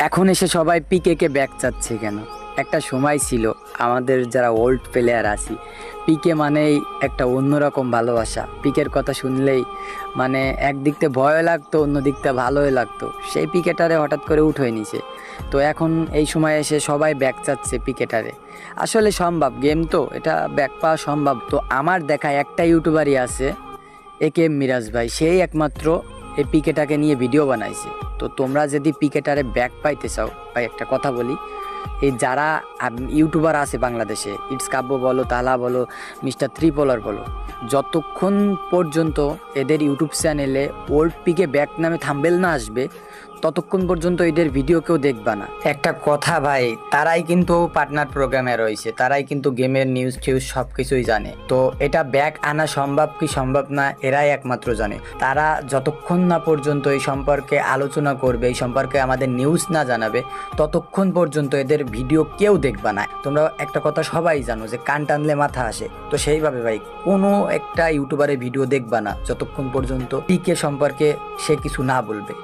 এখন এসে সবাই পিকেকে ব্যাক চাচ্ছে কেন? একটা সময় ছিল আমাদের যারা ওল্ড প্লেয়ার আছি, পিকে মানেই একটা অন্যরকম ভালোবাসা। পিকের কথা শুনলেই মানে একদিক থেকে ভয় লাগতো, অন্য দিক থেকে ভালোই লাগতো। সেই পিকেটারে হঠাৎ করে উঠে নিছে। তো এখন এই সময় এসে সবাই ব্যাক চাচ্ছে পিকেটারে। আসলে সম্ভব, গেম তো, এটা ব্যাক পাওয়া সম্ভব। তো আমার দেখা একটা ইউটিউবারই আছে, একে মিরাজ ভাই, সেই একমাত্র এই পিকেটাকে নিয়ে ভিডিও বানাইছে। তো তোমরা যদি পিকেটারে ব্যাক পাইতে চাও, ভাই একটা কথা বলি, এই যারা ইউটিউবার আছে বাংলাদেশে, ইটস কাব্য বলো, তালা বলো, মিস্টার ত্রিপলার বলো, যতক্ষণ পর্যন্ত এদের ইউটিউব চ্যানেলে ওল্ড পিকে ব্যাক নামে থাম্বেল না আসবে, ততক্ষণ পর্যন্ত এদের ভিডিও কেউ দেখবা না। একটা কথা ভাই, তারাই কিন্তু পার্টনার প্রোগ্রামে রয়েছে, তারাই কিন্তু গেমের নিউজ টিউজ সব কিছুই জানে। তো এটা ব্যাক আনা সম্ভব কি সম্ভব না, এরাই একমাত্র জানে। তারা যতক্ষণ না পর্যন্ত এই সম্পর্কে আলোচনা করবে, এই সম্পর্কে আমাদের নিউজ না জানাবে, ততক্ষণ পর্যন্ত এদের ভিডিও কেউ দেখবা না। তোমরা একটা কথা সবাই জানো যে কান টানলে মাথা আসে। তো সেইভাবে ভাই কোনো একটা ইউটিউবারের ভিডিও দেখবা না যতক্ষণ পর্যন্ত পিকে সম্পর্কে সে কিছু না বলবে।